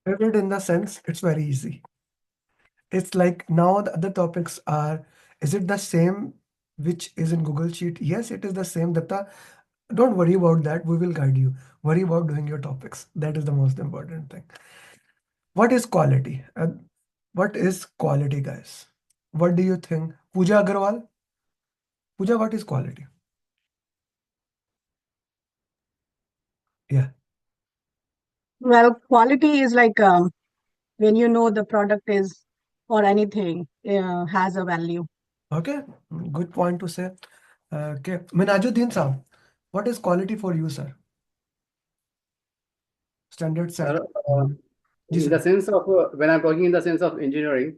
Favorite in the sense, it's very easy. It's like now the other topics are, is it the same which is in Google Sheet? Yes, it is the same, Datta. Don't worry about that. We will guide you. Worry about doing your topics. That is the most important thing. What is quality? What is quality, guys? What do you think? Pooja Agarwal? Pooja, what is quality? Yeah. Well, quality is like when you know the product is or anything has a value. Okay. Good point to say. Okay. Minajuddin Saab, what is quality for you, sir? Standard Sir, set. Mhm. Ji, in sir. the sense of when I'm talking in the sense of engineering,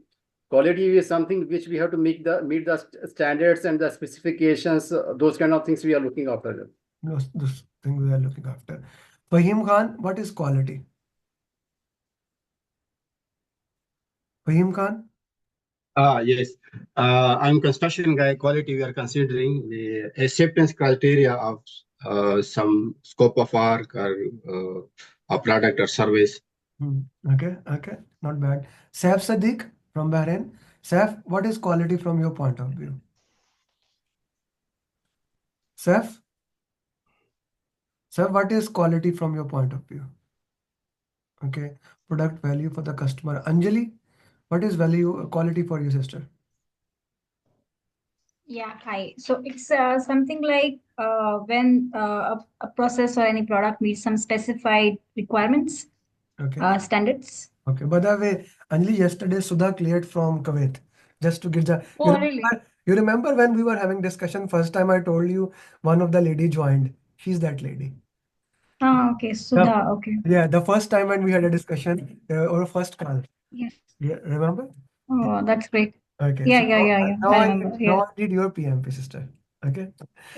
quality is something which we have to meet the standards and the specifications. Those kind of things we are looking after. Those things we are looking after. Fahim Khan, what is quality? Fahim Khan? Yes. I'm construction guy. Quality we are considering the acceptance criteria of some scope of work or a product or service. Hmm. Okay, okay, not bad. Saif Sadiq from Bahrain. Saif, what is quality from your point of view? Saif? Saif, what is quality from your point of view? Okay, product value for the customer. Anjali, what is value quality for you, sister? Yeah, hi. So it's something like when a process or any product meets some specified requirements, Okay, standards. okay. By the way, Anjali, yesterday Sudha cleared from Kuwait. Just to give the Oh, really? you remember when we were having discussion first time I told you one of the lady joined. She's that lady. Ah, okay. The, Sudha, okay. yeah, the first time when we had a discussion or a first call. Yes. Yeah, remember? Yeah. Oh, that's great. Okay, Yeah, so yeah, yeah, yeah. I remember. now Yeah. I need your PMP, sister. Okay.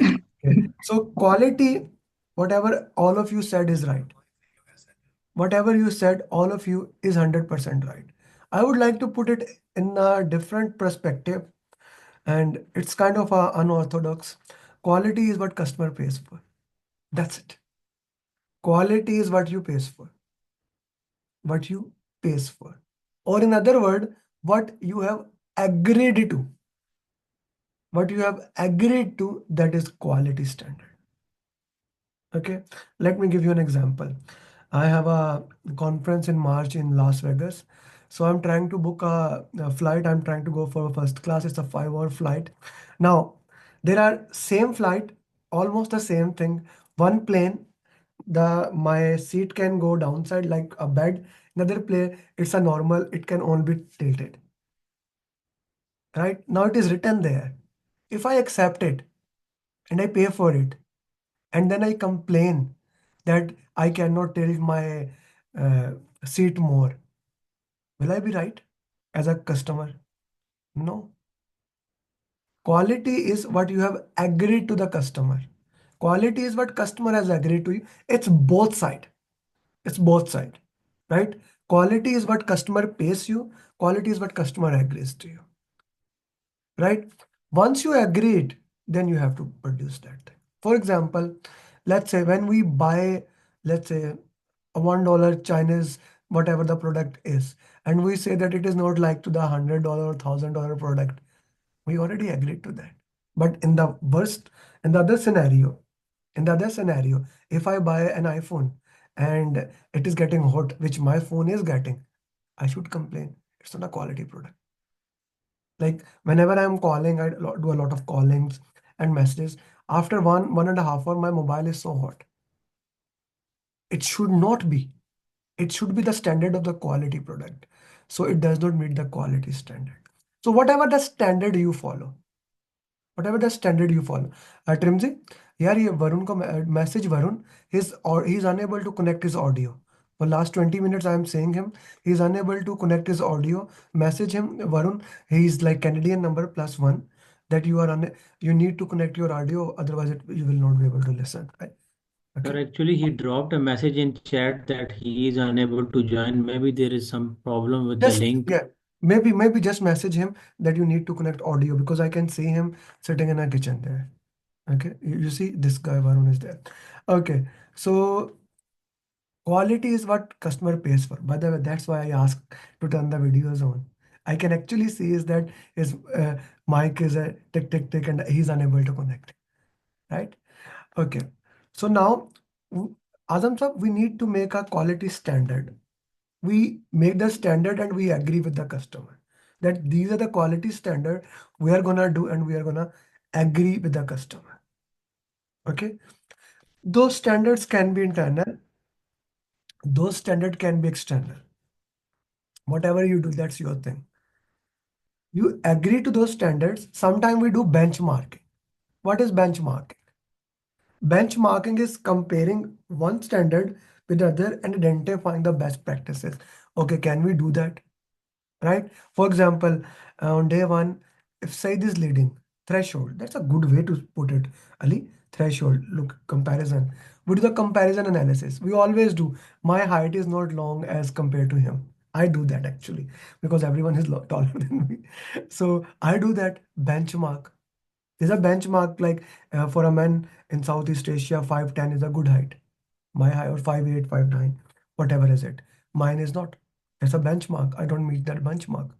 Okay. So quality, whatever all of you said is right. Whatever you said, all of you is 100% right. I would like to put it in a different perspective, and it's kind of a unorthodox. Quality is what customer pays for. That's it. Quality is what you pays for. What you pays for. Or in other word, what you have agreed to. What you have agreed to, that is quality standard. Okay, let me give you an example. I have a conference in March in Las Vegas. So I'm trying to book a flight. I'm trying to go for a first class. It's a 5 hour flight. Now, there are same flight, almost the same thing. One plane, my seat can go downside like a bed. Another plane, it's a normal, it can only be tilted. Right? Now it is written there. If I accept it and I pay for it, and then I complain that I cannot tilt my uh, seat more. Will I be right as a customer? No. Quality is what you have agreed to the customer. Quality is what customer has agreed to you. It's both side. It's both side, right? Quality is what customer pays you. Quality is what customer agrees to you, right? Once you agreed, then you have to produce that thing. For example, let's say when we buy, let's say a $1 Chinese, whatever the product is, and we say that it is not like to the $100 or $1,000 product, we already agreed to that. But in the other scenario, if I buy an iPhone and it is getting hot, which my phone is getting, I should complain. It's not a quality product. Like whenever I'm calling, do a lot of callings and messages. After 1.5 hour, my mobile is so hot. It should not be. It should be the standard of the quality product. So it does not meet the quality standard. So whatever the standard you follow. Trimzi, यार ये वरुण को message Varun, he's unable to connect his audio. For last 20 minutes I am saying him, he's unable to connect his audio. Message him, Varun, he's like Canadian number +1 that you need to connect your audio, otherwise you will not be able to listen. Right? Sir, Okay. actually, he dropped a message in chat that he is unable to join. Maybe there is some problem with the Just link. yeah, maybe just message him that you need to connect audio because I can see him sitting in a kitchen there. Okay, you see this guy Varun is there. Okay, so Quality is what customer pays for. By the way, that's why I asked to turn the videos on. I can actually see is that his mic is a tick tick tick and he's unable to connect. Right? Okay. So now, Azam sir, we need to make a quality standard. We make the standard and we agree with the customer that these are the quality standard we are gonna do and we are gonna agree with the customer. Okay. Those standards can be internal. Those standard can be external. Whatever you do, that's your thing. You agree to those standards. Sometimes we do benchmarking. What is benchmarking? Benchmarking is comparing one standard with other and identifying the best practices. Okay, can we do that? Right? For example, on day one, if side is leading, threshold, that's a good way to put it, Ali. Threshold, look, comparison. We do the comparison analysis. We always do. My height is not long as compared to him. I do that actually because everyone is taller than me. So I do that benchmark. There's a benchmark like for a man in Southeast Asia, 5'10" is a good height. My height or 5'8", 5'9", whatever is it. Mine is not. That's a benchmark. I don't meet that benchmark.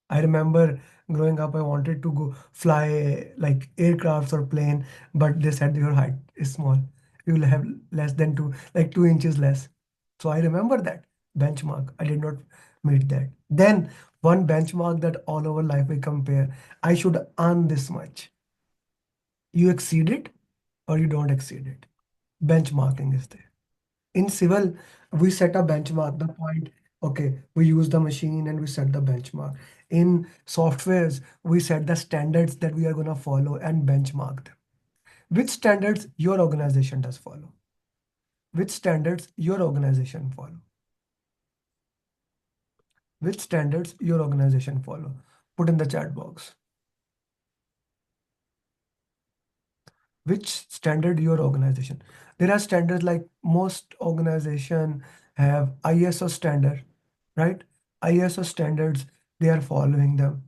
I remember growing up, I wanted to go fly like aircrafts or plane, but they said your height is small. You will have less than like 2 inches less. So I remember that benchmark. I did not meet that. Then one benchmark that all over life we compare. I should earn this much. You exceed it or you don't exceed it. Benchmarking is there. In civil, we set a benchmark, the point, okay, we use the machine and we set the benchmark. In softwares, we set the standards that we are going to follow and benchmark them. Which standards your organization does follow? Which standards your organization follow? Which standards your organization follow? Put in the chat box. Which standard your organization? There are standards like most organization have ISO standard, right? ISO standards, they are following them.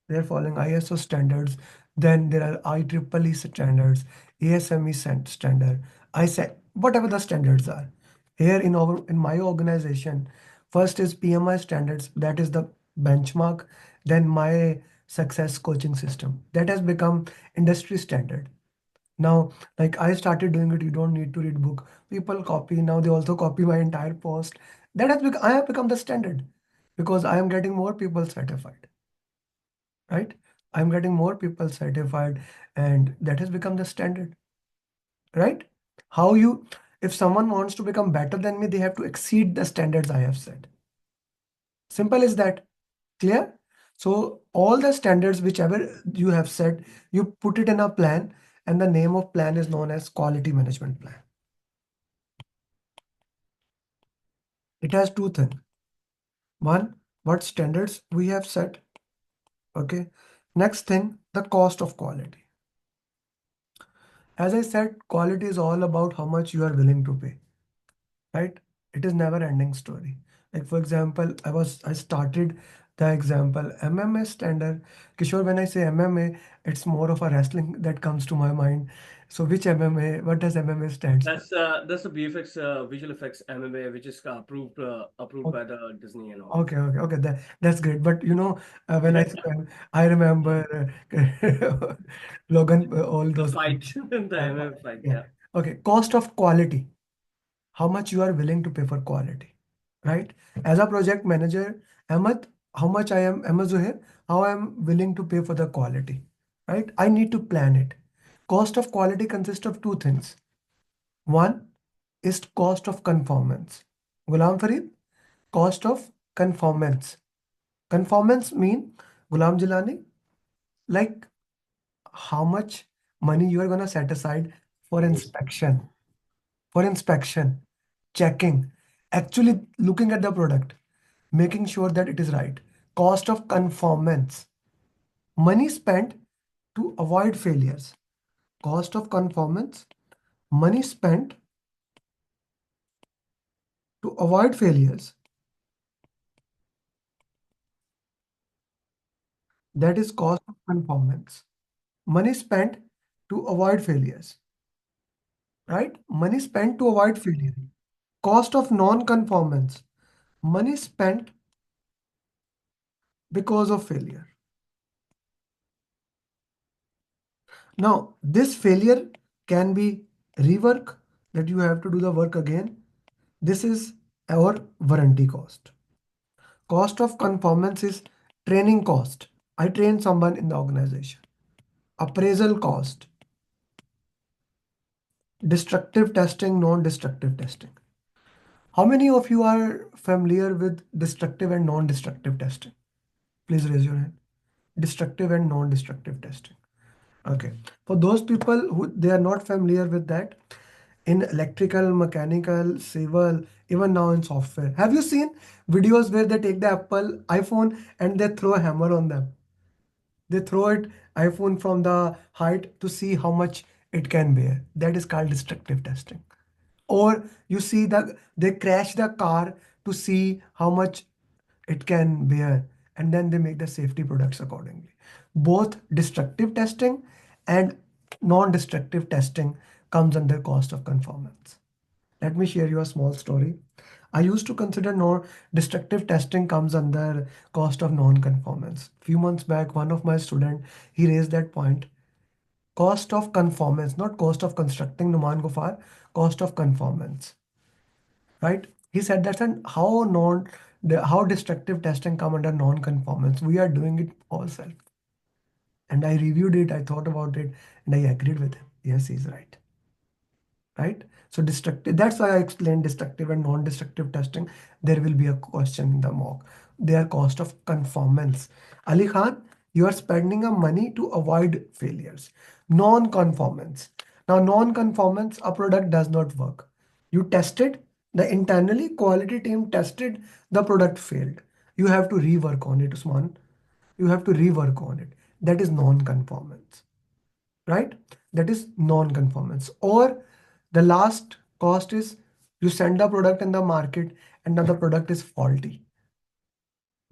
They are following ISO standards. Then there are IEEE standards, ASME standard, ISAC, whatever the standards are. Here in my organization, first is PMI standards, that is the benchmark. Then my success coaching system, that has become industry standard. Now, like I started doing it, you don't need to read book. People copy. Now they also copy my entire post. That has become, I have become the standard because I am getting more people certified, right? I'm getting more people certified and that has become the standard, right? How you, if someone wants to become better than me, they have to exceed the standards I have set. Simple as that. Clear? So all the standards, whichever you have set, you put it in a plan and the name of plan is known as quality management plan. It has two things. One, what standards we have set. Okay. Next thing, the cost of quality. As I said, quality is all about how much you are willing to pay, right? It is never ending story. Like for example, I started the example MMA standard. Kishore, when I say MMA, it's more of a wrestling that comes to my mind. So which MMA, what does MMA stands for? That's the VFX visual effects MMA, which is approved by the Disney and all. Okay. That's great. But you know, when I remember Logan, all The those fight, things. the MMA fight, Yeah. yeah. Okay. Cost of quality. How much you are willing to pay for quality, right? As a project manager, Ahmed, Ahmed Zuhair, how I am willing to pay for the quality, right? I need to plan it. Cost of quality consists of two things. One is cost of conformance. Ghulam Farid, cost of conformance. Conformance mean, Ghulam Jilani, like how much money you are gonna set aside for inspection, checking, actually looking at the product, making sure that it is right. Cost of conformance, money spent to avoid failures. Cost of conformance, money spent to avoid failures. That is cost of conformance. Money spent to avoid failures, right? Money spent to avoid failure. Cost of non-conformance, money spent because of failure. Now, this failure can be rework, that you have to do the work again. This is our warranty cost. Cost of conformance is training cost. I train someone in the organization. Appraisal cost. Destructive testing, non-destructive testing. How many of you are familiar with destructive and non-destructive testing? Please raise your hand. Destructive and non-destructive testing. Okay. For those people who they are not familiar with that, in electrical, mechanical, civil, even now in software, have you seen videos where they take the Apple iPhone and they throw a hammer on them? They throw it iPhone from the height to see how much it can bear. That is called destructive testing. Or you see they crash the car to see how much it can bear, and then they make the safety products accordingly. Both destructive testing and non-destructive testing comes under cost of conformance. Let me share you a small story. I used to consider non-destructive testing comes under cost of non-conformance. Few months back, one of my student, he raised that point. Cost of conformance, not cost of constructing Numan Gufar, cost of conformance, right? He said that's an how destructive testing come under non-conformance. We are doing it ourselves. And I reviewed it, I thought about it, and I agreed with him. Yes, he's right. Right? So destructive, that's why I explained destructive and non-destructive testing. There will be a question in the mock. They are cost of conformance. Ali Khan, you are spending a money to avoid failures. Non-conformance. Now, non-conformance, a product does not work. You tested, the internally quality team tested, the product failed. You have to rework on it, Usman. You have to rework on it. That is non-conformance, right? That is non-conformance. Or the last cost is you send the product in the market and now the product is faulty.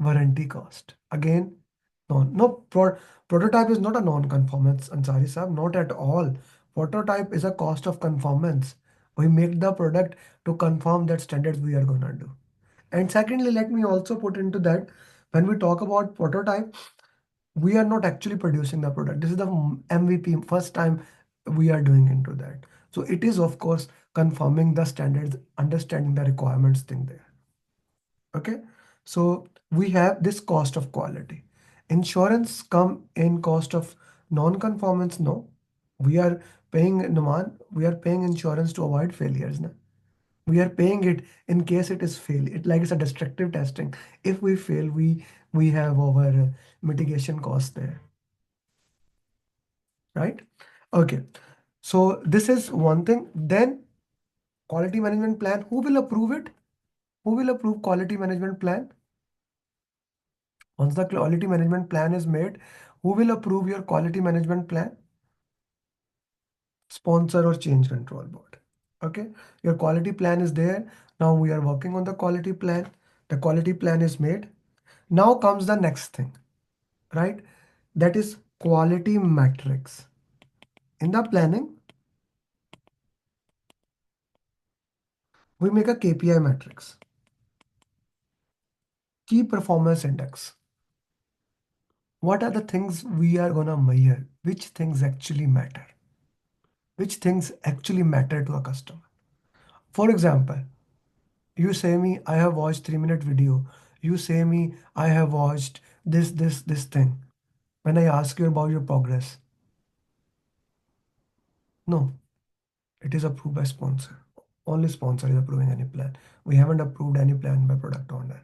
Warranty cost. Again, prototype is not a non-conformance, Ansari Sahab, not at all. Prototype is a cost of conformance. We make the product to conform that standards we are gonna do. And secondly, let me also put into that, when we talk about prototype, we are not actually producing the product. This is the MVP, first time we are doing into that. So it is, of course, confirming the standards, understanding the requirements thing there. Okay, so we have this cost of quality. Insurance come in cost of non-conformance. No, we are paying Numan, we are paying insurance to avoid failures. Na? We are paying it in case it is fail. It like it's a destructive testing. If we fail, we have our mitigation cost there, right? Okay, so this is one thing. Then quality management plan. Who will approve it? Who will approve quality management plan? Once the quality management plan is made, who will approve your quality management plan? Sponsor or change control board. Okay, your quality plan is there. Now we are working on the quality plan. The quality plan is made. Now comes the next thing, right? That is quality metrics. In the planning, we make a KPI matrix, key performance index. What are the things we are gonna measure? Which things actually matter? Which things actually matter to a customer? For example, you say me, I have watched 3 minute video. You say me, I have watched this thing. When I ask you about your progress, no, it is approved by sponsor. Only sponsor is approving any plan. We haven't approved any plan by product owner.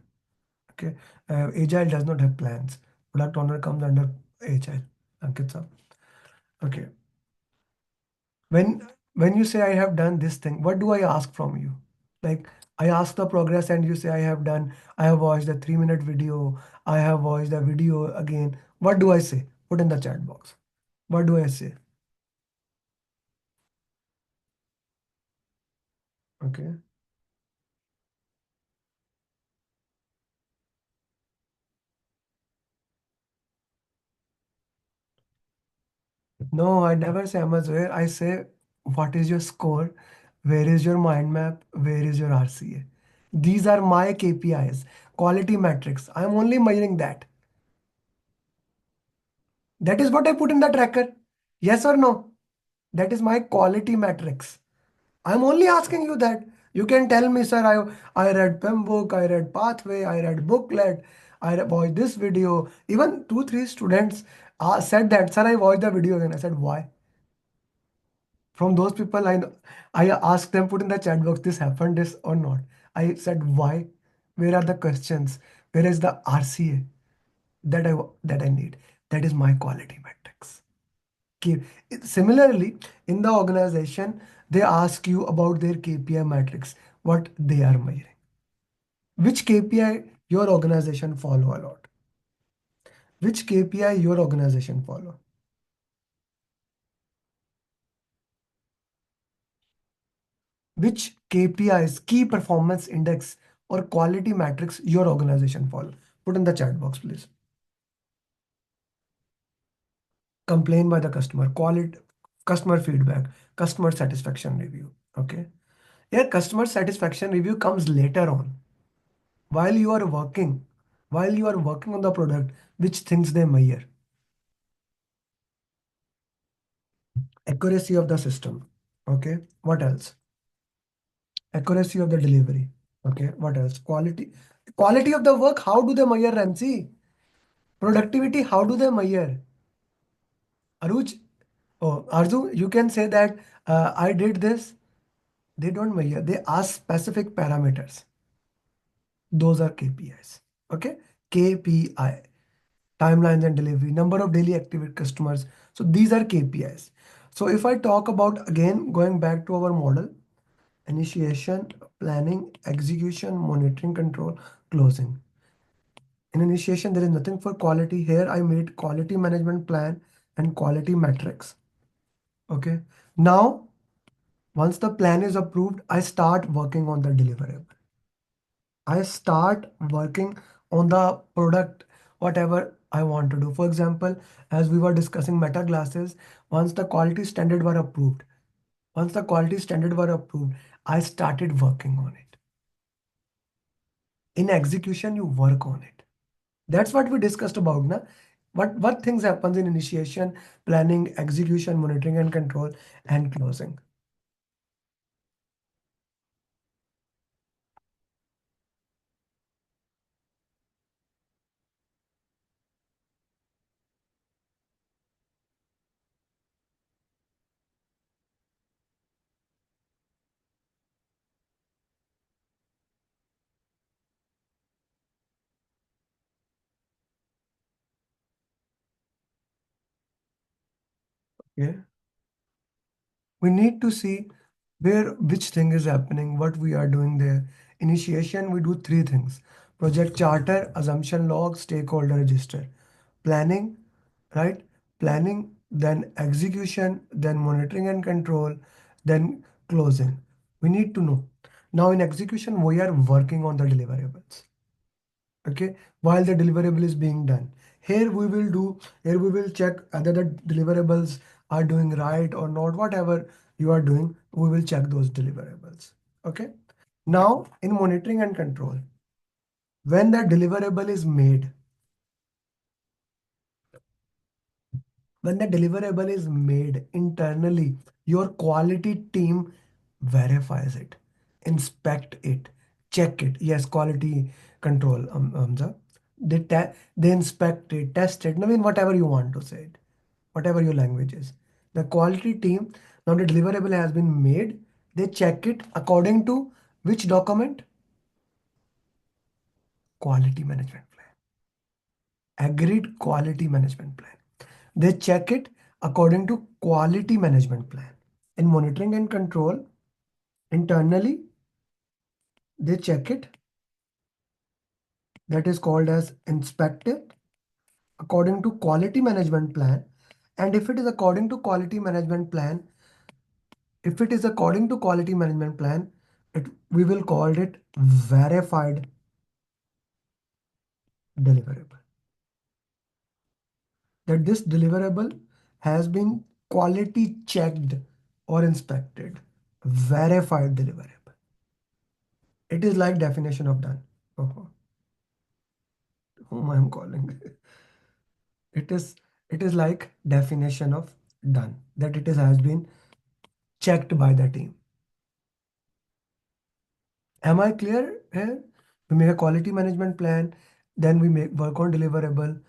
Okay, Agile does not have plans. Product owner comes under Agile. Ankit sir. Okay, when you say I have done this thing, what do I ask from you? Like I ask the progress and you say I have watched the 3 minute video, I have watched the video again. What do I say? Put in the chat box. What do I say? Okay. No, I never say how much where. I say what is your score? Where is your mind map? Where is your RCA? These are my KPIs, quality metrics. I'm only measuring that. That is what I put in the tracker. Yes or no? That is my quality metrics. I'm only asking you that. You can tell me, sir, I read PEM book, I read Pathway, I read booklet, watched this video. Even 2, 3 students said that, sir, I watched the video again. I said, why? From those people, I asked them, put in the chat box, this happened, this or not. I said, why? Where are the questions? Where is the RCA that I need? That is my quality metrics. Similarly, in the organization, they ask you about their KPI metrics, what they are measuring. Which KPI your organization follow a lot? Which KPI your organization follow? Which KPIs, key performance index or quality metrics your organization follow? Put in the chat box, please. Complaint by the customer, quality, customer feedback, customer satisfaction review. Okay. Yeah, customer satisfaction review comes later on. While you are working, on the product, which things they measure? Accuracy of the system. Okay. What else? Accuracy of the delivery. Okay. What else? Quality of the work. How do they measure, Ramsey? Productivity. How do they measure? Aruj, oh, Arzu, you can say that I did this. They don't measure. They ask specific parameters. Those are KPIs. Okay. KPI. Timelines and delivery, number of daily active customers. So these are KPIs. So if I talk about, again, going back to our model, initiation, planning, execution, monitoring, control, closing. In initiation, there is nothing for quality. Here I made quality management plan and quality metrics. Okay. Now, once the plan is approved, I start working on the deliverable. I start working on the product, whatever I want to do. For example, as we were discussing meta glasses, once the quality standard were approved, I started working on it. In execution, you work on it. That's what we discussed about, na? What things happens in initiation, planning, execution, monitoring and control, and closing. Yeah. We need to see which thing is happening, what we are doing there. Initiation, we do 3 things: project charter, assumption log, stakeholder register. Planning, right? Planning, then execution, then monitoring and control, then closing. We need to know. Now in execution, we are working on the deliverables. Okay, while the deliverable is being done, here we will check whether the deliverables are doing right or not. Whatever you are doing, we will check those deliverables. Okay, now in monitoring and control, when the deliverable is made, internally, your quality team verifies it, inspect it, check it. Yes, quality control, Hamza. They inspect it, test it. I mean, whatever you want to say it, whatever your language is. The quality team, now the deliverable has been made. They check it according to which document? Quality management plan. Agreed quality management plan. They check it according to quality management plan. In monitoring and control, internally, they check it. That is called as inspect it according to quality management plan. And if it is according to quality management plan, we will call it verified deliverable. That this deliverable has been quality checked or inspected. verified deliverable. It is like definition of done. Oh, whom I am calling? It is like definition of done, that it is has been checked by the team. Am I clear here? We make a quality management plan, then we make work on deliverable.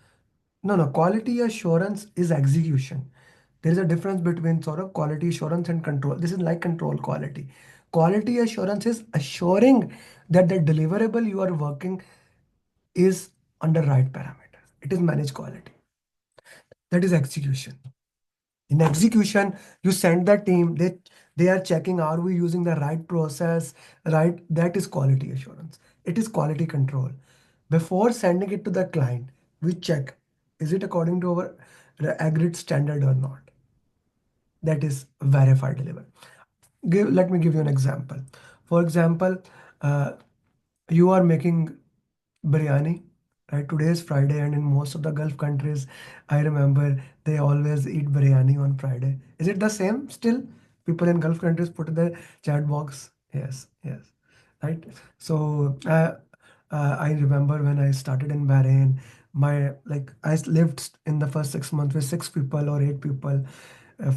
No, quality assurance is execution. There is a difference between sort of quality assurance and control. This is like control quality. Quality assurance is assuring that the deliverable you are working is under right parameters. It is managed quality. That is execution. In execution, you send the team, they are checking, are we using the right process, right? That is quality assurance. It is quality control. Before sending it to the client, we check, is it according to our agreed standard or not? That is verified deliver. Let me give you an example. For example, uh, you are making biryani, right? Today is Friday, and in most of the Gulf countries, I remember they always eat biryani on Friday. Is it the same still? People in Gulf countries put in the chat box. Yes, yes, right. So I remember when I started in Bahrain, I lived in the first 6 months with 6 people or 8 people.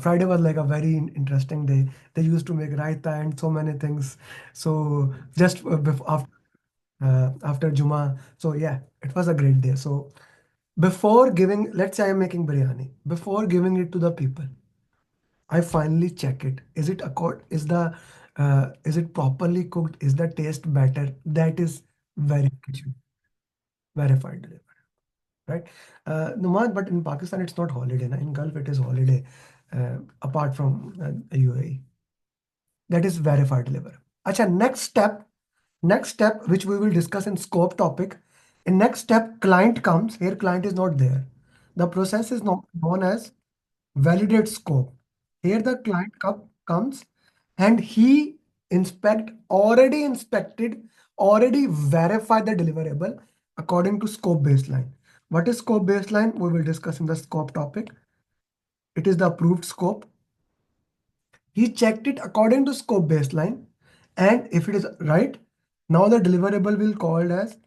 Friday was like a very interesting day. They used to make raita and so many things. So just after Juma. So yeah, it was a great day. So before giving, let's say I'm making biryani, before giving it to the people, I finally check it. Is it is it properly cooked? Is the taste better? That is verification, verified delivery, right? Numad, but in Pakistan it's not holiday. Na? In Gulf it is holiday, apart from UAE. That is verified delivery. Acha, next step, which we will discuss in scope topic. In next step, client comes. Here, client is not there. The process is known as validate scope. Here, the client comes and he already inspected, already verified the deliverable according to scope baseline. What is scope baseline? We will discuss in the scope topic. It is the approved scope. He checked it according to scope baseline, and if it is right, now the deliverable will called as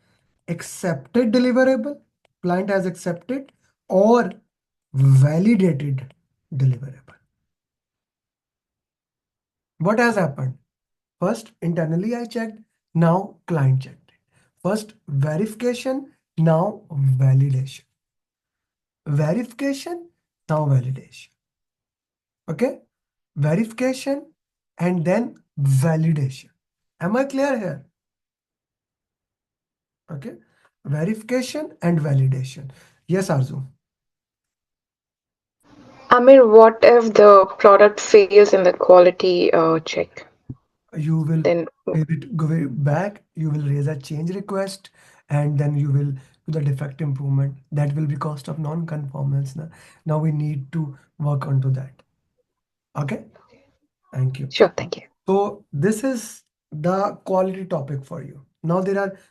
accepted deliverable. Client has accepted or validated deliverable. What has happened? First, internally I checked, now client checked it. First, verification, now validation. Verification, now validation. Okay? Verification and then validation. Am I clear here? Okay. Verification and validation. Yes, Arzu. Amir, what if the product fails in the quality check? You will Then, go back, you will raise a change request, and then you will do the defect improvement. That will be cost of non-conformance. Now we need to work onto that. Okay. Thank you. sure, thank you. So this is the quality topic for you. Now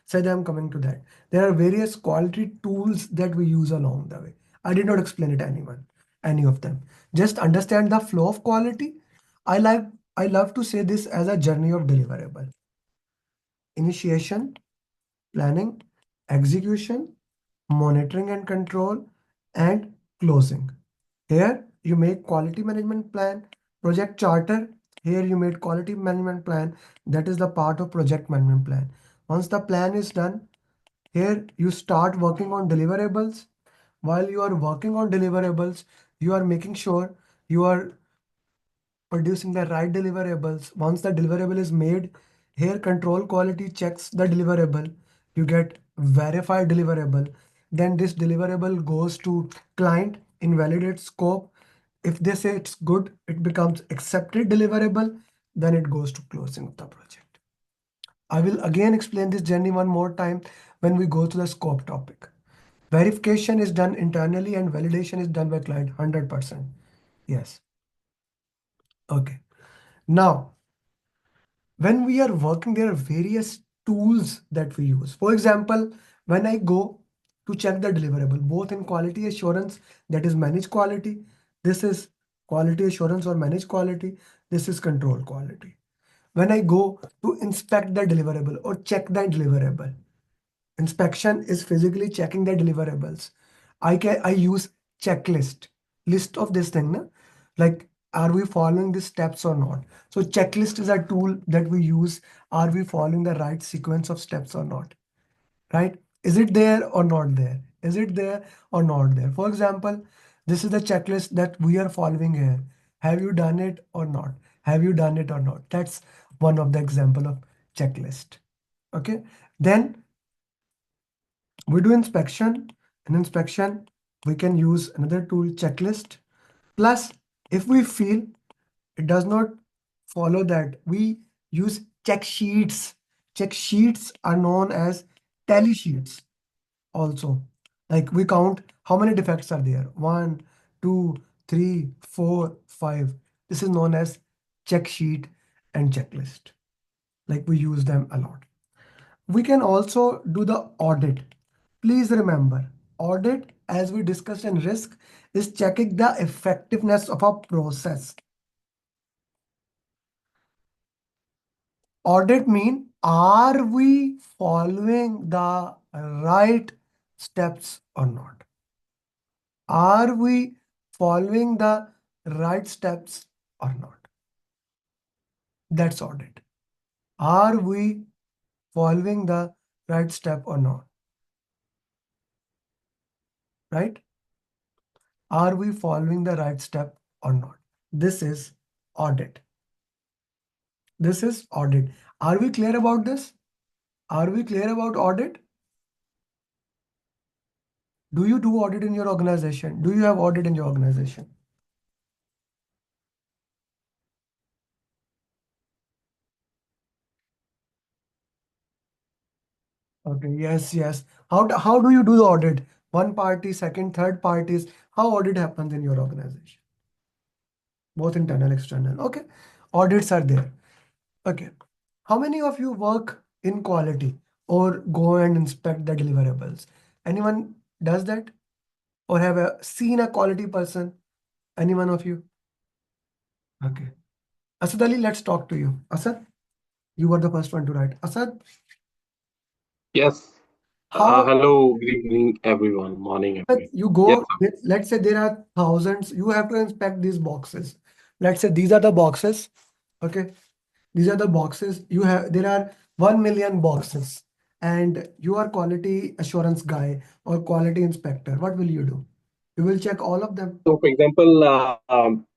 said I'm coming to that. There are various quality tools that we use along the way. I did not explain it to any of them. Just understand the flow of quality. I love to say this as a journey of deliverable. Initiation, planning, execution, monitoring and control, and closing. Here you make quality management plan, project charter. Here you made quality management plan. That is the part of project management plan. Once the plan is done, here you start working on deliverables. While you are working on deliverables, you are making sure you are producing the right deliverables. Once the deliverable is made, here control quality checks the deliverable. You get verified deliverable. Then this deliverable goes to client, invalidate scope. If they say it's good, it becomes accepted deliverable. Then it goes to closing of the project. I will again explain this journey one more time when we go to the scope topic. Verification is done internally and validation is done by client 100%. Yes. Okay. Now, when we are working, there are various tools that we use. For example, when I go to check the deliverable, both in quality assurance, that is managed quality, this is quality assurance or managed quality, this is control quality. when I go to inspect the deliverable or check the deliverable. Inspection is physically checking the deliverables. I use checklist, list of this thing, na? Like, are we following the steps or not? So checklist is a tool that we use. Are we following the right sequence of steps or not? Right? Is it there or not there? Is it there or not there? For example, this is the checklist that we are following here. Have you done it or not? Have you done it or not? That's one of the example of checklist. Okay. Then we do inspection. In inspection, we can use another tool, checklist. Plus, if we feel it does not follow that, we use check sheets. Check sheets are known as tally sheets also. Like, we count how many defects are there. 1, 2, 3, 4, 5. This is known as check sheet and checklist. Like, we use them a lot. We can also do the audit. Please remember, audit, as we discussed in risk, is checking the effectiveness of a process. Audit mean, are we following the right steps or not? Are we following the right steps or not? That's audit. Are we following the right step or not? Right? Are we following the right step or not? This is audit. This is audit. Are we clear about this? Are we clear about audit? Do you do audit in your organization? Do you have audit in your organization? Okay, yes, yes. How do you do the audit? One party, second, third parties. How audit happens in your organization? Both internal, external. Okay, audits are there. Okay. How many of you work in quality or go and inspect the deliverables? Anyone does that or have seen a quality person? Any one of you? Okay. Asad Ali, let's talk to you. Asad, you were the first one to write. Asad, Yes. how Hello, good evening, everyone. Morning, everyone. you Yes, go, let's say there are thousands, you have to inspect these boxes. Let's say these are the boxes. Okay. These are the boxes. There are 1 million boxes and you are quality assurance guy or quality inspector. What will you do? You will check all of them. so for example,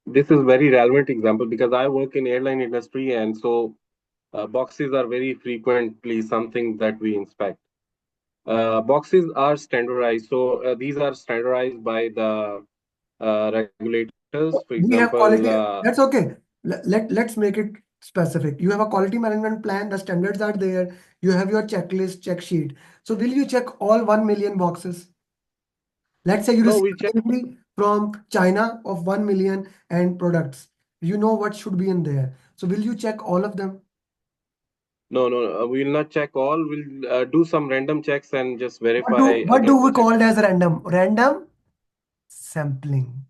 this is very relevant example because I work in airline industry, and so boxes are very frequently something that we inspect. Boxes are standardized, so these are standardized by the regulators. For We have example, quality. That's okay. Let's make it specific. You have a quality management plan. The standards are there. You have your checklist, check sheet. So will you check all 1 million boxes? Let's say you no, receive we check. a delivery from China of 1 million and products. You know what should be in there. So will you check all of them? No, we will not check all. We'll do some random checks and just What verify do what do against the we check. call it as random? Random sampling.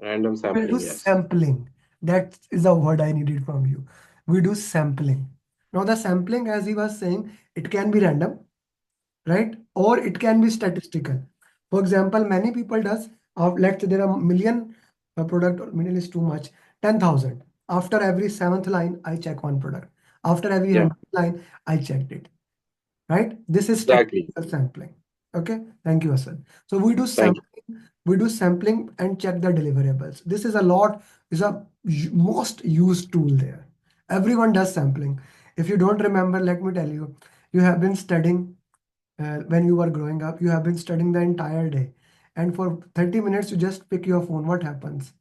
Random We'll do sampling, yes. sampling. That is a word I needed from you. We do sampling. Now the sampling, as he was saying, it can be random, right? Or it can be statistical. For example, many people does, let's say there are a million product, or million is too much, 10,000. After every seventh line, I check one product. After every Yeah, 100th line, I checked it, right? This is exactly. statistical sampling. Okay, thank you, Asan. So Thank you. we do sampling and check the deliverables. This is a most used tool there. Everyone does sampling. If you don't remember, let me tell you, you have been studying when you were growing up, you have been studying the entire day. And for 30 minutes, you just pick your phone. What happens?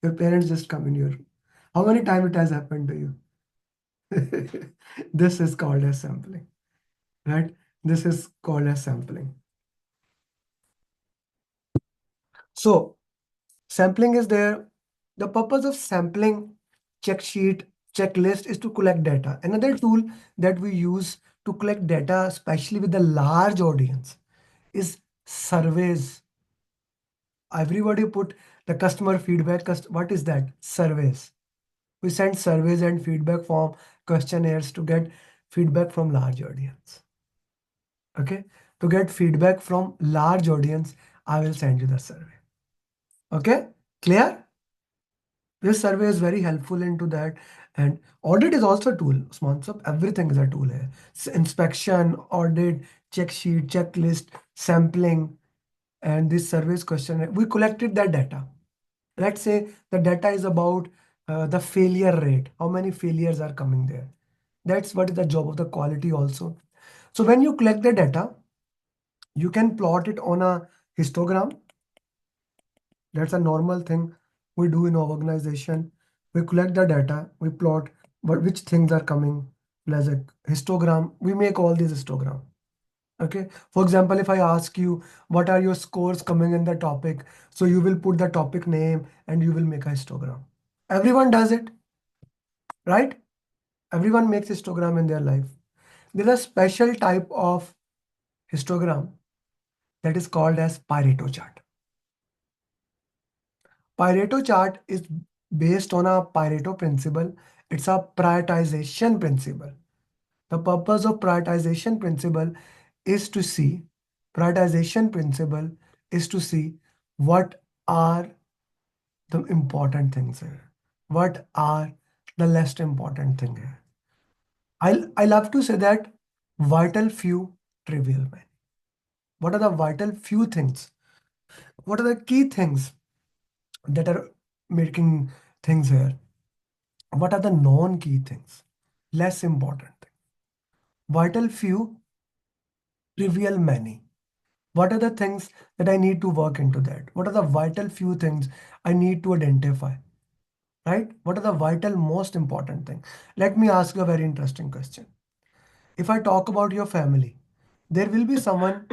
Your parents just come in your room. How many times it has happened to you? This is called as sampling, right? This is called as sampling. So sampling is there. The purpose of sampling, check sheet, checklist is to collect data. Another tool that we use to collect data, especially with the large audience, is surveys. Everybody put the customer feedback. What is that? Surveys. We send surveys and feedback form questionnaires to get feedback from large audience. Okay, to get feedback from large audience, I will send you the survey. Okay, clear? This survey is very helpful into that. And audit is also a tool. Sponsor, everything is a tool here. Inspection, audit, check sheet, checklist, sampling, and this surveys question. We collected that data. Let's say the data is about the failure rate. How many failures are coming there? That's what is the job of the quality also. So when you collect the data, you can plot it on a histogram. That's a normal thing we do in our organization. We collect the data, we plot which things are coming. As a histogram, we make all these histogram. Okay. For example, if I ask you what are your scores coming in the topic, so you will put the topic name and you will make a histogram. Everyone does it, right? Everyone makes histogram in their life. There's a special type of histogram that is called as Pareto chart. Pareto chart is based on a Pareto principle. It's a prioritization principle. The purpose of prioritization principle is to see, prioritization principle is to see what are the important things here. What are the less important thing here. I love to say that vital few, trivial many. What are the vital few things? What are the key things that are making things here? What are the non-key things? Less important things. Vital few, trivial many. What are the things that I need to work into that? What are the vital few things I need to identify? Right? What are the vital most important things? Let me ask you a very interesting question. If I talk about your family, there will be someone,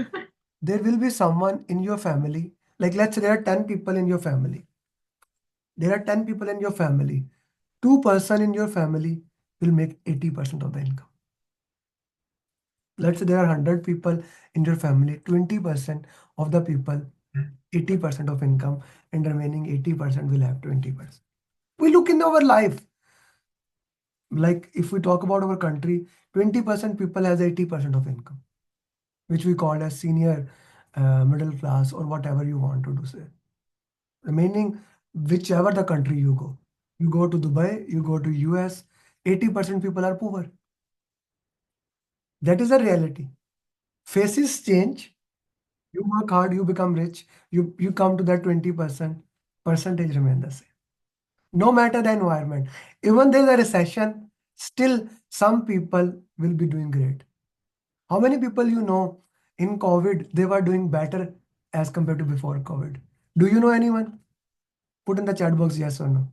there will be someone in your family, like let's say there are 10 people in your family. There are 10 people in your family. 2% in your family will make 80% of the income. Let's say there are 100 people in your family, 20% of the people, 80% of income, and the remaining 80% will have 20%. We look in our life. Like if we talk about our country, 20% people has 80% of income, which we call as senior middle class or whatever you want to do say. Remaining, whichever the country you go to Dubai, you go to US, 80% people are poor. That is a reality. Faces change. You work hard, you become rich. You come to that 20%. Percentage remain the same. No matter the environment. Even there's a recession, still some people will be doing great. How many people you know in COVID, they were doing better as compared to before COVID? Do you know anyone? Put in the chat box yes or no.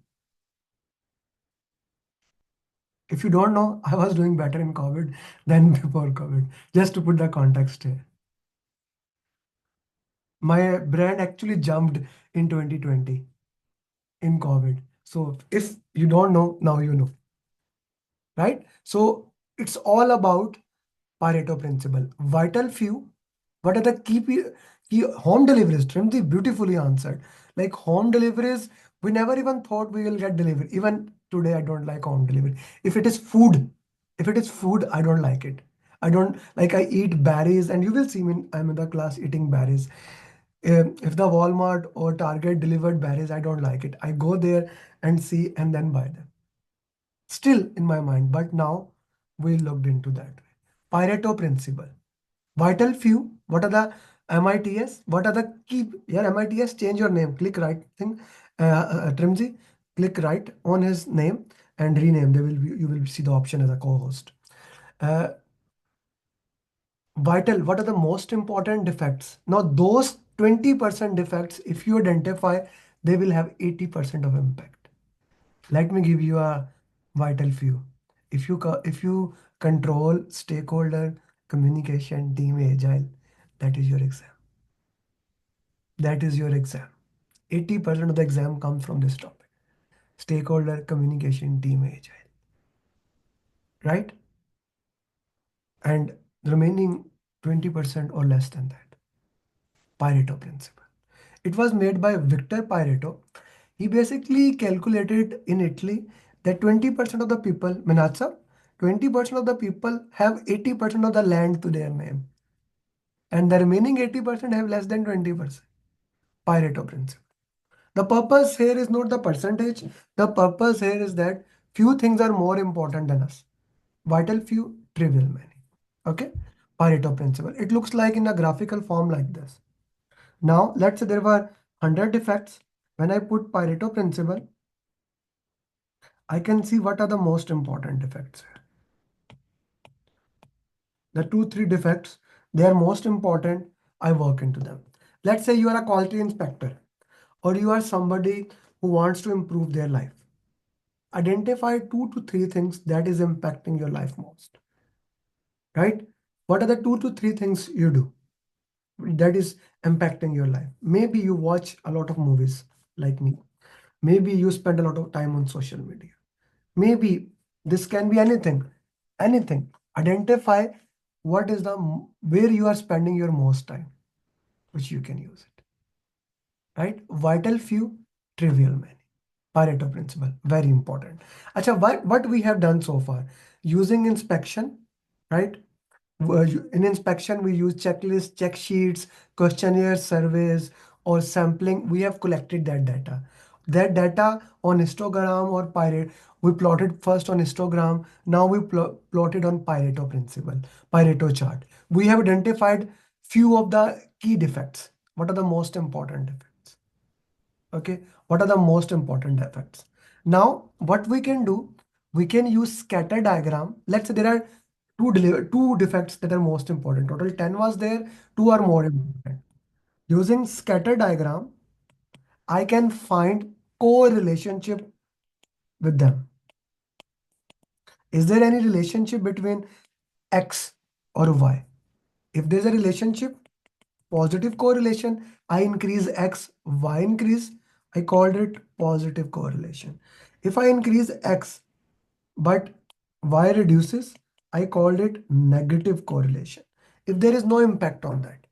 If you don't know, I was doing better in COVID than before COVID. Just to put the context here. My brand actually jumped in 2020 in COVID. So if you don't know, now you know. Right? So it's all about Pareto principle. Vital few. What are the key home deliveries? Trimji beautifully answered. Like home deliveries, we never even thought we will get delivery. Even today, I don't like home delivery. If it is food, I don't like it. I don't like. I eat berries, and you will see me. I'm in the class eating berries. If the Walmart or Target delivered berries, I don't like it. I go there and see and then buy them. Still in my mind, but now we looked into that. Pareto principle. Vital few. What are the MITS? What are the key? Yeah, MITS. Change your name. Click right thing. Trimji. Click right on his name and rename. They will be, you will see the option as a co-host. Uh, Vital. What are the most important defects? Now those 20% defects, if you identify, they will have 80% of impact. Let me give you a vital few. If you control stakeholder communication, team agile, that is your exam. That is your exam. 80% of the exam comes from this topic. Stakeholder communication, team agile. Right? And the remaining 20% or less than that. Pareto principle. It was made by Victor Pareto. He basically calculated in Italy that 20% of the people, Minatsa, 20% of the people have 80% of the land to their name. And the remaining 80% have less than 20%. Pareto principle. The purpose here is not the percentage. The purpose here is that few things are more important than us. Vital few, trivial many. Okay? Pareto principle. It looks like in a graphical form like this. Now, let's say there were 100 defects. When I put Pareto principle, I can see what are the most important defects here. The 2-3 defects, they are most important. I work into them. Let's say you are a quality inspector or you are somebody who wants to improve their life. Identify 2 to 3 things that is impacting your life most. Right? What are the 2 to 3 things you do that is impacting your life? Maybe you watch a lot of movies like me. Maybe you spend a lot of time on social media. Maybe this can be anything. Anything. Identify what is the where you are spending your most time, which you can use it. Right? Vital few, trivial many. Pareto principle, very important. Acha, what we have done so far? Using inspection, right? In inspection, we use checklists, check sheets, questionnaires, surveys, or sampling. We have collected that data. That data on histogram or Pareto, we plotted first on histogram. Now we plotted on Pareto principle, Pareto chart. We have identified few of the key defects. What are the most important defects? Okay, what are the most important defects? Now, what we can do, we can use scatter diagram. Let's say there are two defects that are most important. Total 10 was there, 2 are more important. Using scatter diagram, I can find co-relationship with them. Is there any relationship between X or Y? If there's a relationship, positive correlation, I increase X, Y increase, I called it positive correlation. If I increase X, but Y reduces, I called it negative correlation. If there is no impact on that,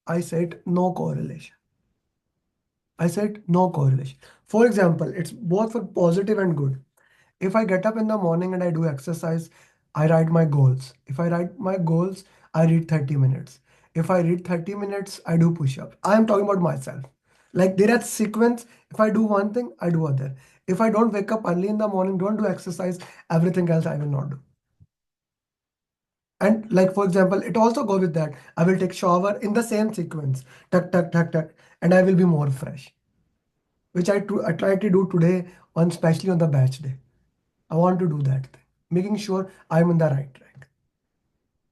I said no correlation. I said no correlation. For example, it's both for positive and good. If I get up in the morning and I do exercise, I write my goals. If I write my goals, I read 30 minutes. If I read 30 minutes, I do push-ups. I am talking about myself. Like there are sequence. If I do one thing, I do other. If I don't wake up early in the morning, don't do exercise, everything else I will not do. And like for example, it also goes with that. I will take shower in the same sequence, tuck, tuck, tuck, tuck, and I will be more fresh. Which I try to do today, on especially on the batch day. I want to do that thing, making sure I'm on the right track.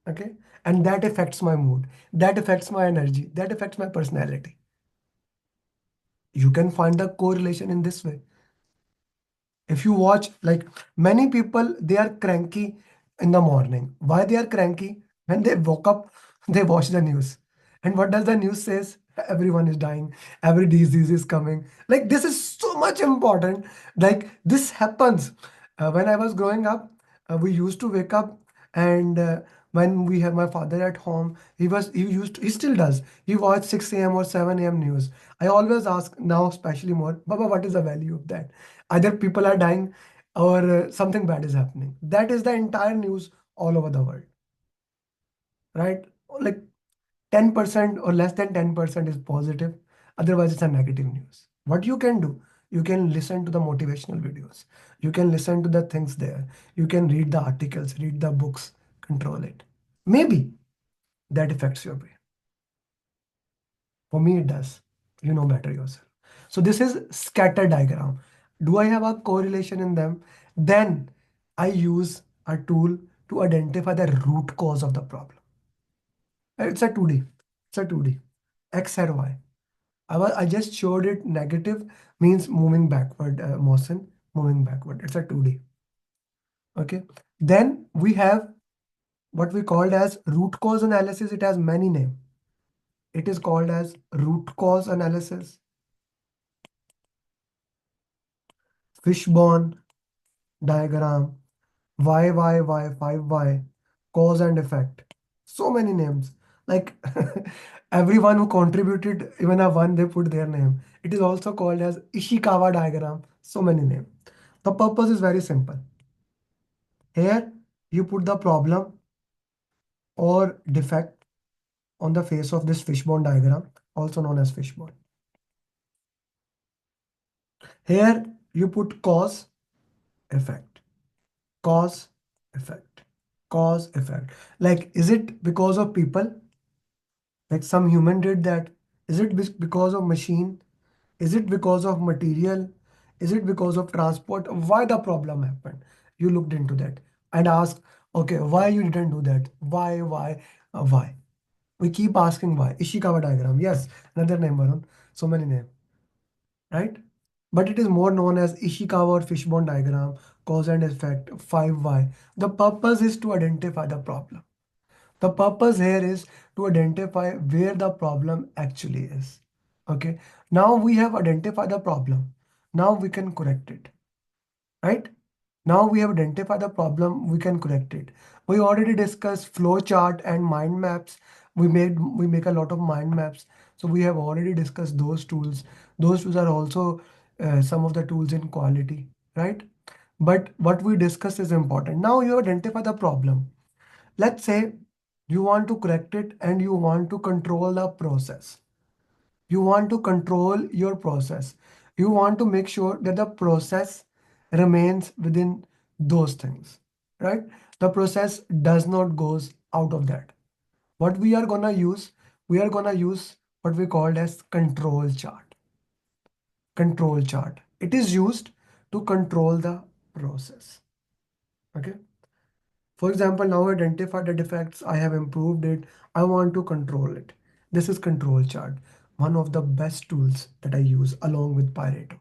Okay, and that affects my mood. That affects my energy. That affects my personality. You can find the correlation in this way. If you watch, like many people, they are cranky in the morning. Why they are cranky? When they woke up, they watch the news. And what does the news says? Everyone is dying. Every disease is coming. Like this is so much important. Like this happens. When I was growing up, we used to wake up and when we have my father at home, he still does. He watch 6 a.m. or 7 a.m. news. I always ask now, especially more, Baba, what is the value of that? Either people are dying or something bad is happening. That is the entire news all over the world, right? Like 10% or less than 10% is positive. Otherwise, it's a negative news. What you can do, you can listen to the motivational videos. You can listen to the things there. You can read the articles, read the books, control it. Maybe that affects your brain. For me, it does. You know better yourself. So this is scatter diagram. Do I have a correlation in them? Then I use a tool to identify the root cause of the problem. It's a 2D. It's a 2D. X and Y. I just showed it negative means moving backward motion, moving backward. It's a 2D. Okay. Then we have what we called as root cause analysis. It has many names. It is called as root cause analysis, fishbone diagram, Y, 5Y, cause and effect. So many names. Like everyone who contributed, even a one, they put their name. It is also called as Ishikawa diagram. So many names. The purpose is very simple. Here you put the problem or defect on the face of this fishbone diagram, also known as fishbone. Here you put cause, effect, cause, effect, cause, effect. Like, is it because of people? Like some human did that? Is it because of machine? Is it because of material? Is it because of transport? Why the problem happened? You looked into that and asked, okay, why you didn't do that? Why? We keep asking why. Ishikawa diagram. Yes, another name, Varun. So many names, right? But it is more known as Ishikawa or fishbone diagram, cause and effect, 5 why. The purpose is to identify the problem. The purpose here is to identify where the problem actually is. Okay. Now we have identified the problem. Now we can correct it, right? Now we have identified the problem, we can correct it. We already discussed flow chart and mind maps. We make a lot of mind maps. So we have already discussed those tools. Those tools are also some of the tools in quality, right? But what we discuss is important. Now you identify the problem. Let's say you want to correct it and you want to control the process. You want to control your process. You want to make sure that the process remains within those things, right? The process does not goes out of that. What we are gonna use, we are gonna use what we called as control chart. Control chart. It is used to control the process. Okay. For example, now I identify the defects, I have improved it, I want to control it. This is control chart, one of the best tools that I use along with Pareto.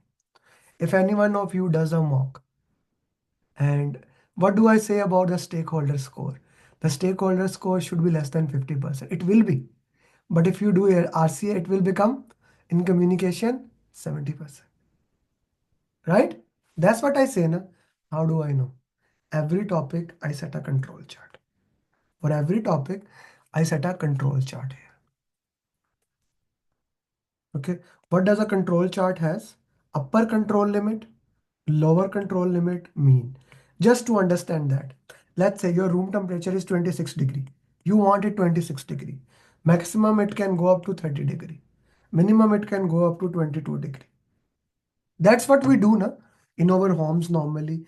If any one of you does a mock, and what do I say about the stakeholder score? The stakeholder score should be less than 50%. It will be. But if you do a RCA, it will become in communication 70%. Right? That's what I say. Na? How do I know? Every topic I set a control chart. For every topic, I set a control chart here. Okay, what does a control chart has? Upper control limit, lower control limit, mean. Just to understand that, let's say your room temperature is 26 degree. You want it 26 degree. Maximum it can go up to 30 degree. Minimum it can go up to 22 degree. That's what we do na? In our homes normally.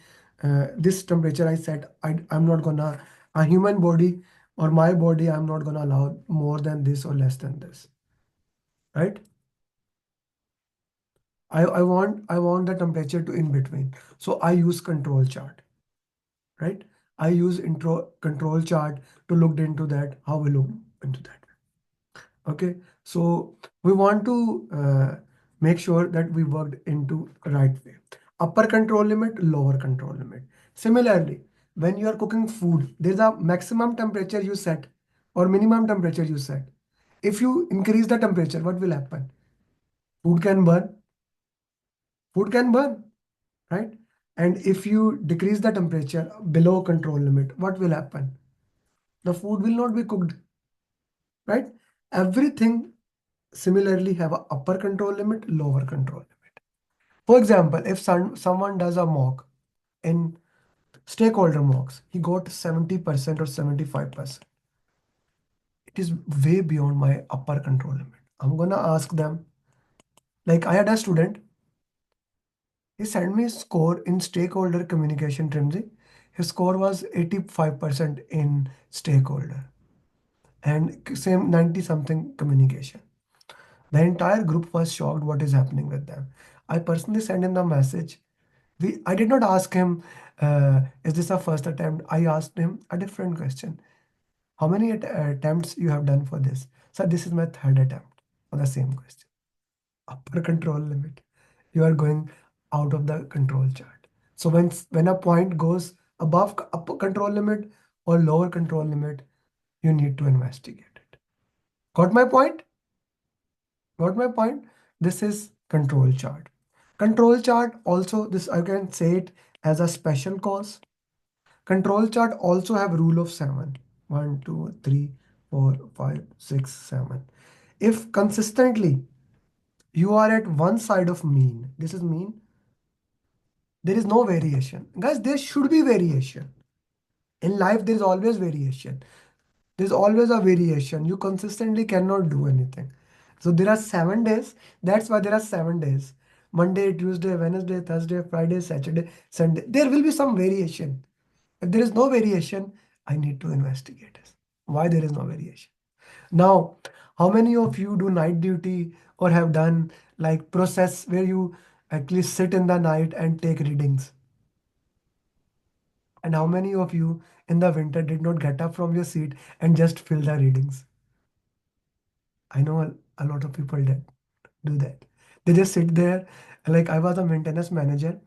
This temperature I set, I'm not gonna, a human body or my body, I'm not gonna allow more than this or less than this, right? I want the temperature to in between. So I use control chart, right? I use intro control chart to look into that, how we look into that. Okay, so we want to make sure that we worked into right way. Upper control limit, lower control limit. Similarly, when you are cooking food, there's a maximum temperature you set or minimum temperature you set. If you increase the temperature, what will happen? Food can burn. Food can burn, right? And if you decrease the temperature below control limit, what will happen? The food will not be cooked, right? Everything similarly have a upper control limit, lower control limit. For example, if someone does a mock in stakeholder mocks, he got 70% or 75%. It is way beyond my upper control limit. I'm gonna ask them, like I had a student, he sent me score in stakeholder communication Trimsy. His score was 85% in stakeholder and same 90 something communication. The entire group was shocked what is happening with them. I personally sent him the message. I did not ask him, is this a first attempt? I asked him a different question. How many attempts you have done for this? So this is my third attempt for the same question. Upper control limit. You are going out of the control chart. So when a point goes above upper control limit or lower control limit, you need to investigate it. Got my point? Got my point? This is control chart. Control chart also, this I can say it as a special cause. Control chart also have rule of 7. 1, 2, 3, 4, 5, 6, 7. If consistently you are at one side of mean, this is mean, there is no variation. Guys, there should be variation. In life, there is always variation. There's always a variation. You consistently cannot do anything. So there are 7 days. That's why there are 7 days. Monday, Tuesday, Wednesday, Thursday, Friday, Saturday, Sunday. There will be some variation. If there is no variation, I need to investigate it. Why there is no variation? Now, how many of you do night duty or have done like process where you actually sit in the night and take readings? And how many of you in the winter did not get up from your seat and just fill the readings? I know a lot of people that do that. They just sit there. Like I was a maintenance manager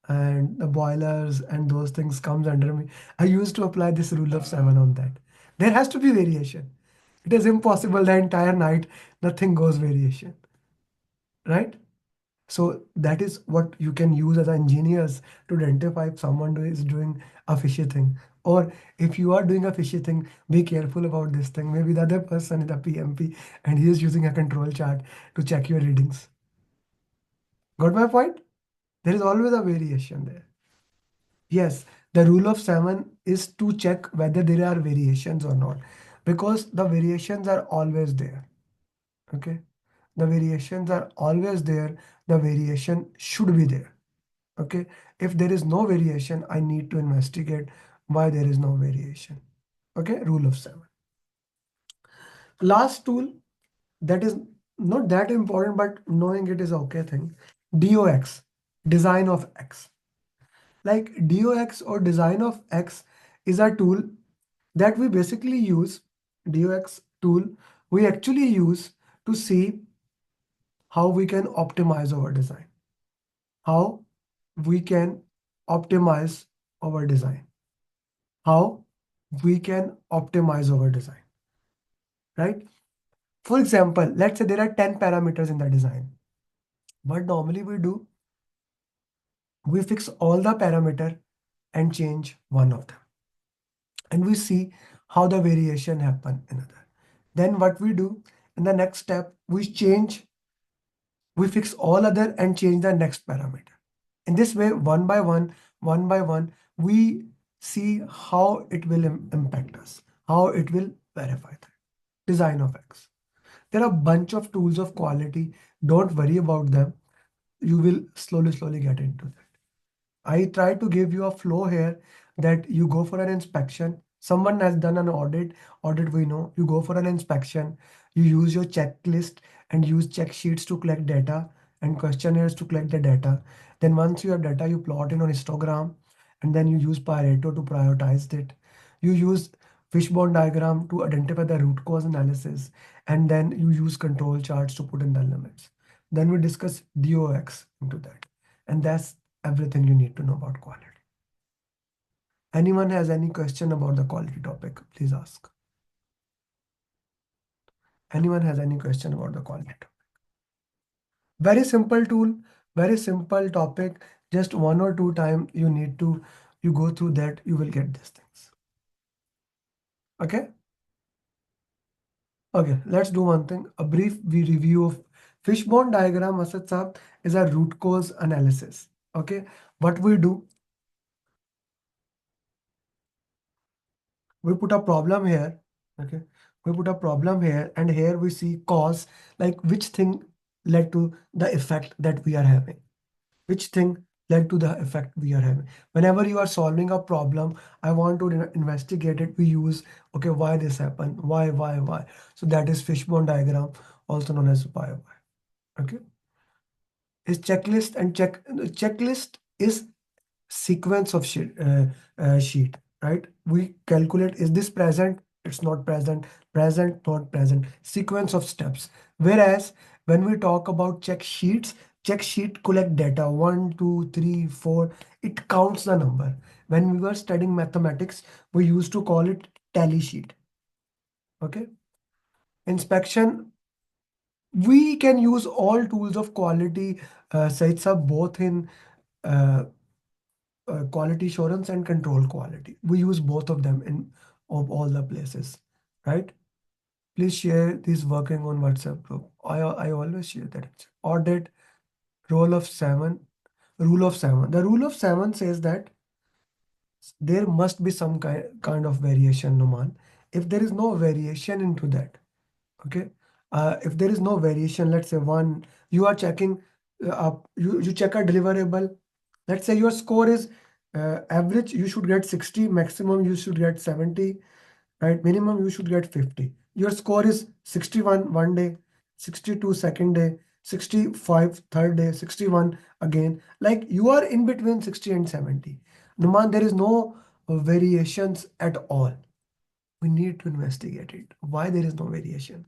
and the boilers and those things comes under me. I used to apply this rule of seven on that. There has to be variation. It is impossible the entire night, nothing goes variation, right? So that is what you can use as engineers to identify if someone is doing a fishy thing. Or if you are doing a fishy thing, be careful about this thing. Maybe the other person is a PMP and he is using a control chart to check your readings. Got my point? There is always a variation there. Yes, the rule of seven is to check whether there are variations or not, because the variations are always there. Okay, the variations are always there. The variation should be there. Okay, if there is no variation, I need to investigate why there is no variation. Okay, rule of seven. Last tool that is not that important, but knowing it is okay thing. DOX, design of X. Like DOX or design of X is a tool that we basically use. DOX tool we actually use to see how we can optimize our design. How we can optimize our design. How we can optimize our design, right? For example, let's say there are 10 parameters in the design. What normally we do, we fix all the parameter and change one of them. And we see how the variation happen in other. Then what we do in the next step, we fix all other and change the next parameter. In this way, one by one, we see how it will impact us, how it will verify that. Design of X. There are a bunch of tools of quality. Don't worry about them. You will slowly get into that. I try to give you a flow here that you go for an inspection. Someone has done an audit we know. You go for an inspection, you use your checklist and use check sheets to collect data and questionnaires to collect the data. Then once you have data, you plot it on histogram and then you use Pareto to prioritize it. You use fishbone diagram to identify the root cause analysis and then you use control charts to put in the limits. Then we discuss DOX into that. And that's everything you need to know about quality. Anyone has any question about the quality topic, please ask. Anyone has any question about the quality topic? Very simple tool, very simple topic. Just one or two time you go through that, you will get these things. Okay? Okay, let's do one thing. A brief review of fishbone diagram, Asad Saab, is a root cause analysis. Okay, what we do, we put a problem here. Okay, we put a problem here and here we see cause, like which thing led to the effect that we are having, which thing led to the effect we are having. Whenever you are solving a problem, I want to investigate it. We use, okay, why this happened, why. So that is fishbone diagram, also known as why. Okay, is checklist and checklist is sequence of sheet, right? We calculate, is this present? It's not present, not present, sequence of steps. Whereas when we talk about check sheet collect data, 1 2 3 4, it counts the number. When we were studying mathematics, we used to call it tally sheet. Okay, inspection, we can use all tools of quality sites are both in uh, quality assurance and control quality. We use both of them in of all the places, right? Please share this working on WhatsApp group. I always share that. Audit, role of seven. rule of 7. The rule of 7 says that there must be some kind of variation, Numan. If there is no variation into that, okay, if there is no variation, let's say one, you are checking, you check a deliverable. Let's say your score is average, you should get 60, maximum you should get 70, right? Minimum you should get 50. Your score is 61 one day, 62 second day, 65 third day, 61 again. Like you are in between 60 and 70. Numan, there is no variations at all. We need to investigate it. Why there is no variation?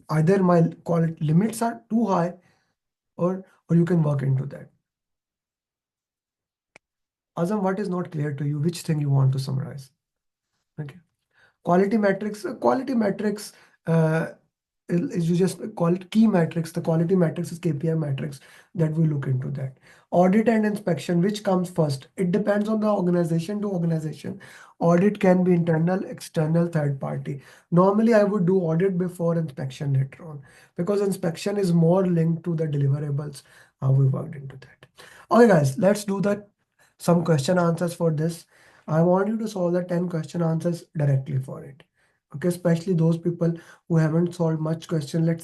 Either my quality limits are too high, or you can work into that. Azam, what is not clear to you? Which thing you want to summarize? Okay. Quality metrics. Quality metrics. You just call it key metrics. The quality metrics is KPI metrics that we look into that. Audit and inspection, which comes first? It depends on the organization to organization. Audit can be internal, external, third party. Normally, I would do audit before inspection later on, because inspection is more linked to the deliverables, how we worked into that. Okay, guys, let's do some question answers for this. I want you to solve the 10 question answers directly for it. Okay, especially those people who haven't solved much question. Let's see